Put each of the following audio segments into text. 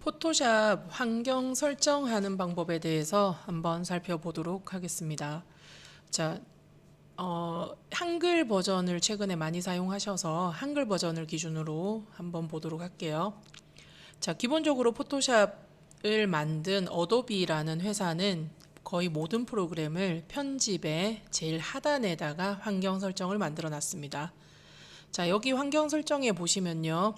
포토샵 환경 설정하는 방법에 대해서 한번 살펴보도록 하겠습니다. 자, 한글 버전을 최근에 많이 사용하셔서 한글 버전을 기준으로 한번 보도록 할게요. 자, 기본적으로 포토샵을 만든 어도비라는 회사는 거의 모든 프로그램을 편집의 제일 하단에다가 환경 설정을 만들어 놨습니다. 자, 여기 환경 설정에 보시면요.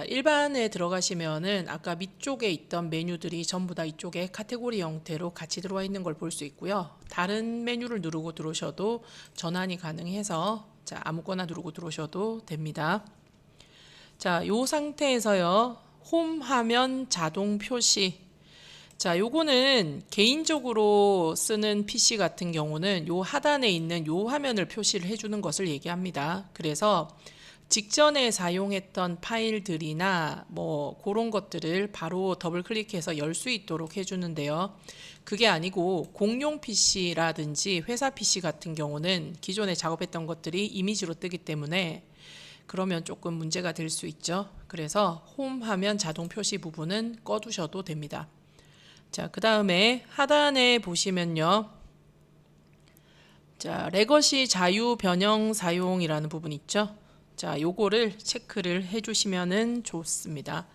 일반에 들어가시면은 아까 밑쪽에 있던 메뉴들이 전부 다 이쪽에 카테고리 형태로 같이 들어와 있는 걸 볼 수 있고요. 다른 메뉴를 누르고 들어오셔도 전환이 가능해서 아무거나 누르고 들어오셔도 됩니다. 자, 요 상태에서요. 홈 화면 자동 표시. 자, 요거는 개인적으로 쓰는 PC 같은 경우는 요 하단에 있는 요 화면을 표시를 해주는 것을 얘기합니다. 그래서 직전에 사용했던 파일들이나 뭐 그런 것들을 바로 더블 클릭해서 열 수 있도록 해주는데요. 그게 아니고 공용 PC라든지 회사 PC 같은 경우는 기존에 작업했던 것들이 이미지로 뜨기 때문에 그러면 조금 문제가 될 수 있죠. 그래서 홈 화면 자동 표시 부분은 꺼두셔도 됩니다. 자, 그 다음에 하단에 보시면요. 자, 레거시 자유 변형 사용이라는 부분 있죠. 자, 요거를 체크를 해주시면은 좋습니다.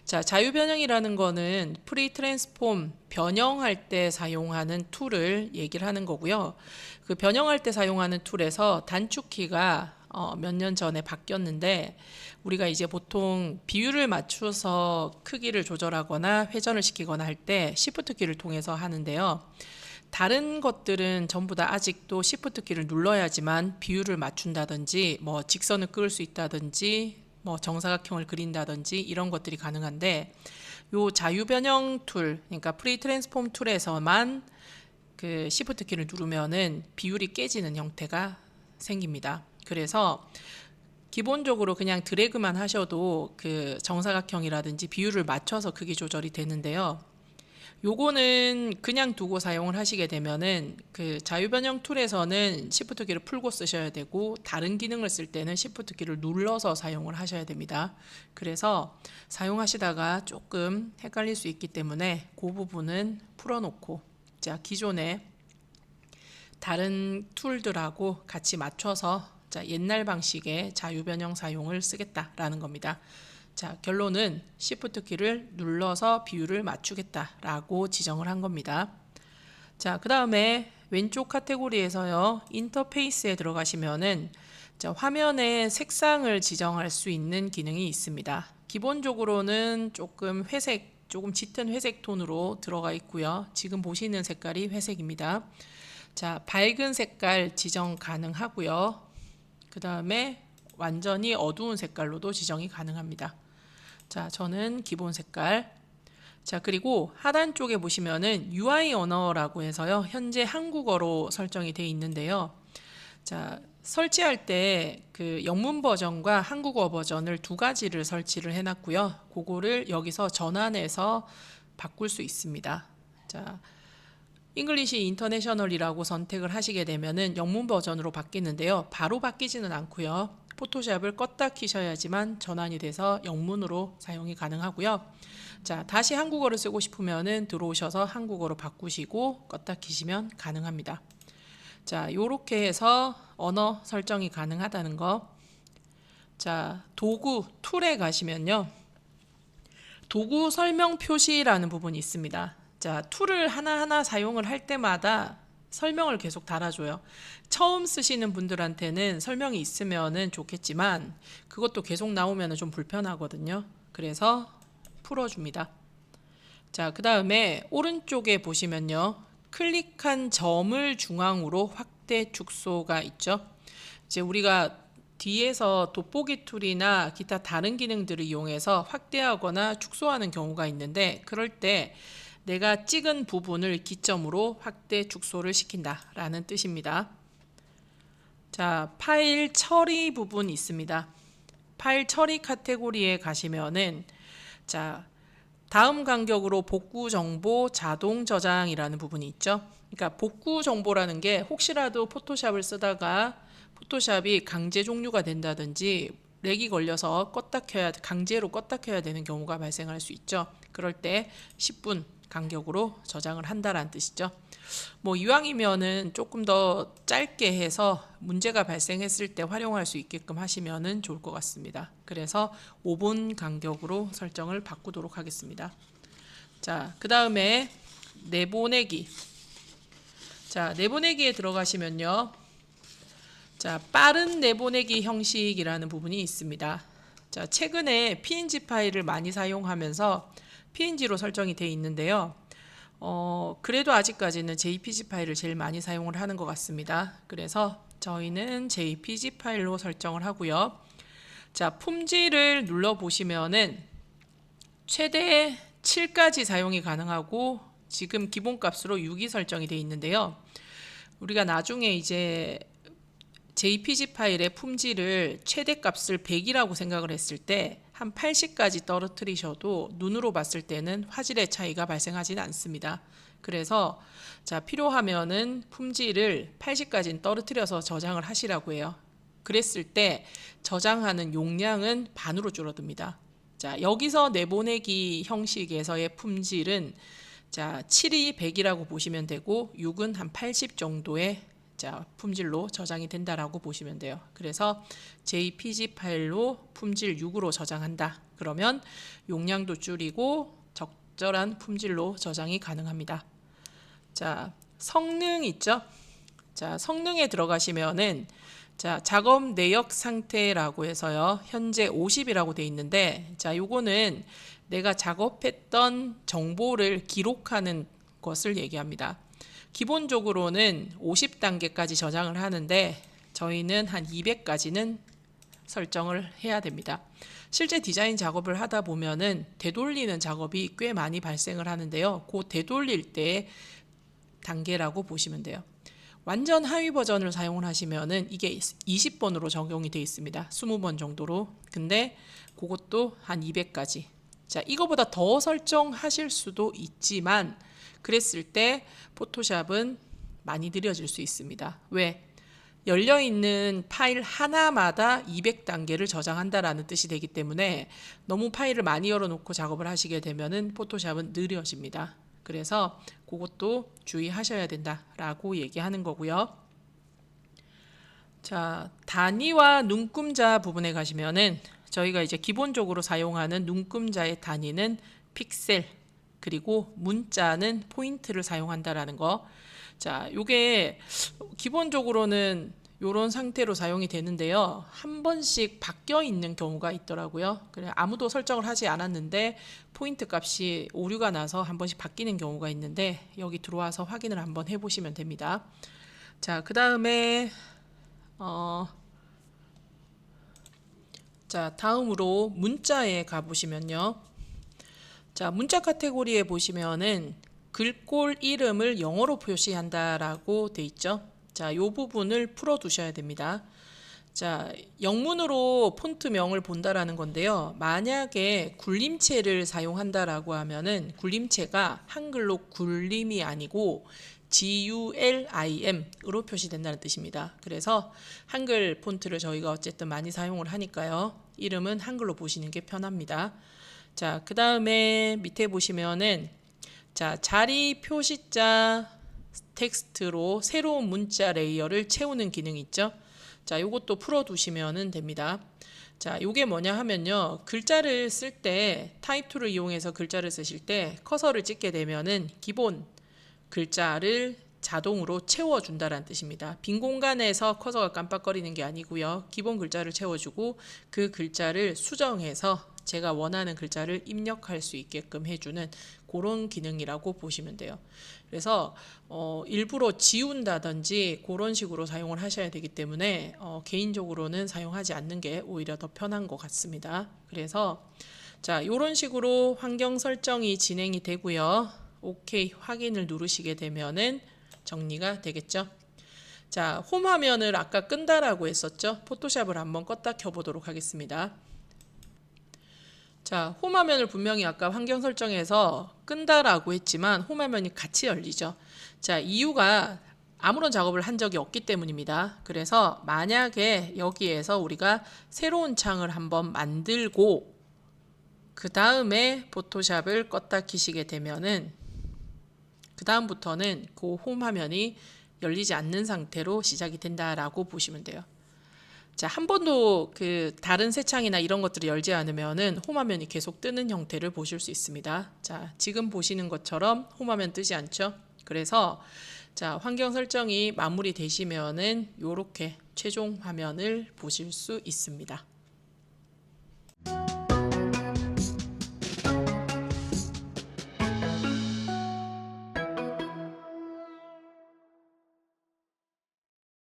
자, 자유 변형이라는 거는 프리 트랜스폼 변형할 때 사용하는 툴을 얘기를 하는 거고요. 그 변형할 때 사용하는 툴에서 단축키가 몇 년 전에 바뀌었는데 우리가 이제 보통 비율을 맞춰서 크기를 조절하거나 회전을 시키거나 할 때 Shift 키를 통해서 하는데요. 다른 것들은 전부 다 아직도 Shift 키를 눌러야지만 비율을 맞춘다든지 뭐 직선을 그을 수 있다든지 뭐 정사각형을 그린다든지 이런 것들이 가능한데 요 자유 변형 툴, 그러니까 프리 트랜스폼 툴에서만 그 Shift 키를 누르면은 비율이 깨지는 형태가 생깁니다. 그래서 기본적으로 그냥 드래그만 하셔도 그 정사각형이라든지 비율을 맞춰서 크기 조절이 되는데요. 요거는 그냥 두고 사용을 하시게 되면은 그 자유변형 툴에서는 Shift 키를 풀고 쓰셔야 되고 다른 기능을 쓸 때는 Shift 키를 눌러서 사용을 하셔야 됩니다. 그래서 사용하시다가 조금 헷갈릴 수 있기 때문에 그 부분은 풀어놓고 자, 기존에 다른 툴들하고 같이 맞춰서 옛날 방식의 자유변형 사용을 쓰겠다라는 겁니다. 자, 결론은 Shift 키를 눌러서 비율을 맞추겠다라고 지정을 한 겁니다. 자, 그 다음에 왼쪽 카테고리에서요. 인터페이스에 들어가시면은 자, 화면의 색상을 지정할 수 있는 기능이 있습니다. 기본적으로는 조금 짙은 회색 톤으로 들어가 있고요. 지금 보시는 색깔이 회색입니다. 자, 밝은 색깔 지정 가능하고요. 그 다음에 완전히 어두운 색깔로도 지정이 가능합니다. 자, 저는 기본 색깔. 자, 그리고 하단 쪽에 보시면은 UI 언어라고 해서요. 현재 한국어로 설정이 되어 있는데요. 자, 설치할 때 그 영문 버전과 한국어 버전을 두 가지를 설치를 해놨고요. 그거를 여기서 전환해서 바꿀 수 있습니다. 자, 잉글리시 인터내셔널이라고 선택을 하시게 되면은 영문 버전으로 바뀌는데요. 바로 바뀌지는 않고요. 포토샵을 껐다 키셔야지만 전환이 돼서 영문으로 사용이 가능하고요. 자, 다시 한국어를 쓰고 싶으면은 들어오셔서 한국어로 바꾸시고 껐다 키시면 가능합니다. 자, 요렇게 해서 언어 설정이 가능하다는 거. 자, 도구 툴에 가시면요. 도구 설명 표시라는 부분이 있습니다. 자, 툴을 하나하나 사용을 할 때마다 설명을 계속 달아줘요. 처음 쓰시는 분들한테는 설명이 있으면은 좋겠지만 그것도 계속 나오면 좀 불편하거든요. 그래서 풀어줍니다. 자, 그 다음에 오른쪽에 보시면요. 클릭한 점을 중앙으로 확대 축소가 있죠. 이제 우리가 뒤에서 돋보기 툴이나 기타 다른 기능들을 이용해서 확대하거나 축소하는 경우가 있는데 그럴 때 내가 찍은 부분을 기점으로 확대 축소를 시킨다 라는 뜻입니다. 자, 파일 처리 부분 있습니다. 파일 처리 카테고리에 가시면은 자, 다음 간격으로 복구 정보 자동 저장이라는 부분이 있죠. 그러니까 복구 정보라는 게 혹시라도 포토샵을 쓰다가 포토샵이 강제 종료가 된다든지 렉이 걸려서 강제로 껐다 켜야 되는 경우가 발생할 수 있죠. 그럴 때 10분 간격으로 저장을 한다라는 뜻이죠. 뭐 이왕이면은 조금 더 짧게 해서 문제가 발생했을 때 활용할 수 있게끔 하시면은 좋을 것 같습니다. 그래서 5분 간격으로 설정을 바꾸도록 하겠습니다. 자, 그 다음에 내보내기. 자, 내보내기에 들어가시면요. 자, 빠른 내보내기 형식이라는 부분이 있습니다. 자, 최근에 PNG 파일을 많이 사용하면서 PNG로 설정이 되어 있는데요. 그래도 아직까지는 JPG 파일을 제일 많이 사용을 하는 것 같습니다. 그래서 저희는 JPG 파일로 설정을 하고요. 자, 품질을 눌러보시면은 최대 7까지 사용이 가능하고 지금 기본값으로 6이 설정이 되어 있는데요. 우리가 나중에 이제 JPG 파일의 품질을 최대값을 100이라고 생각을 했을 때 한 80까지 떨어뜨리셔도 눈으로 봤을 때는 화질의 차이가 발생하지는 않습니다. 그래서 자, 필요하면은 품질을 80까지는 떨어뜨려서 저장을 하시라고 해요. 그랬을 때 저장하는 용량은 반으로 줄어듭니다. 자, 여기서 내보내기 형식에서의 품질은 자, 7이 100이라고 보시면 되고 6은 한 80 정도의 자, 품질로 저장이 된다라고 보시면 돼요. 그래서 JPG 파일로 품질 6으로 저장한다. 그러면 용량도 줄이고 적절한 품질로 저장이 가능합니다. 자, 성능 있죠? 자, 성능에 들어가시면은 자, 작업 내역 상태라고 해서요. 현재 50이라고 돼 있는데 자, 요거는 내가 작업했던 정보를 기록하는 것을 얘기합니다. 기본적으로는 50단계까지 저장을 하는데 저희는 한 200까지는 설정을 해야 됩니다. 실제 디자인 작업을 하다 보면은 되돌리는 작업이 꽤 많이 발생을 하는데요. 그 되돌릴 때 단계라고 보시면 돼요. 완전 하위 버전을 사용을 하시면은 이게 20번으로 적용이 되어 있습니다. 20번 정도로. 근데 그것도 한 200까지. 자, 이거보다 더 설정하실 수도 있지만 그랬을 때 포토샵은 많이 느려질 수 있습니다. 왜? 열려있는 파일 하나마다 200단계를 저장한다라는 뜻이 되기 때문에 너무 파일을 많이 열어놓고 작업을 하시게 되면은 포토샵은 느려집니다. 그래서 그것도 주의하셔야 된다라고 얘기하는 거고요. 자, 단위와 눈금자 부분에 가시면은 저희가 이제 기본적으로 사용하는 눈금자의 단위는 픽셀, 그리고 문자는 포인트를 사용한다라는 거. 자, 요게 기본적으로는 요런 상태로 사용이 되는데요. 한 번씩 바뀌어 있는 경우가 있더라고요. 그래 아무도 설정을 하지 않았는데 포인트 값이 오류가 나서 한 번씩 바뀌는 경우가 있는데 여기 들어와서 확인을 한번 해보시면 됩니다. 자, 그 다음에 자, 다음으로 문자에 가보시면요. 자, 문자 카테고리에 보시면은 글꼴 이름을 영어로 표시한다라고 돼 있죠. 자, 이 부분을 풀어 두셔야 됩니다. 자, 영문으로 폰트명을 본다라는 건데요. 만약에 굴림체를 사용한다라고 하면은 굴림체가 한글로 굴림이 아니고 GULIM으로 표시된다는 뜻입니다. 그래서 한글 폰트를 저희가 어쨌든 많이 사용을 하니까요. 이름은 한글로 보시는 게 편합니다. 자, 그 다음에 밑에 보시면은 자, 자리 표시자 텍스트로 새로운 문자 레이어를 채우는 기능이 있죠. 자, 요것도 풀어두시면 됩니다. 자, 요게 뭐냐 하면요. 글자를 쓸 때 타입 툴을 이용해서 글자를 쓰실 때 커서를 찍게 되면은 기본 글자를 자동으로 채워준다라는 뜻입니다. 빈 공간에서 커서가 깜빡거리는 게 아니고요. 기본 글자를 채워주고 그 글자를 수정해서 제가 원하는 글자를 입력할 수 있게끔 해주는 그런 기능이라고 보시면 돼요. 그래서 일부러 지운다든지 그런 식으로 사용을 하셔야 되기 때문에 개인적으로는 사용하지 않는 게 오히려 더 편한 것 같습니다. 그래서 자, 이런 식으로 환경 설정이 진행이 되고요. 오케이 확인을 누르시게 되면은 정리가 되겠죠. 자, 홈 화면을 아까 끈다라고 했었죠. 포토샵을 한번 껐다 켜보도록 하겠습니다. 자, 홈 화면을 분명히 아까 환경 설정에서 끈다라고 했지만 홈 화면이 같이 열리죠. 자, 이유가 아무런 작업을 한 적이 없기 때문입니다. 그래서 만약에 여기에서 우리가 새로운 창을 한번 만들고 그 다음에 포토샵을 껐다 키시게 되면은 그 다음부터는 그 홈 화면이 열리지 않는 상태로 시작이 된다라고 보시면 돼요. 자, 한 번도 그 다른 새 창이나 이런 것들을 열지 않으면은 홈 화면이 계속 뜨는 형태를 보실 수 있습니다. 자, 지금 보시는 것처럼 홈 화면 뜨지 않죠? 그래서 자, 환경 설정이 마무리 되시면은 요렇게 최종 화면을 보실 수 있습니다.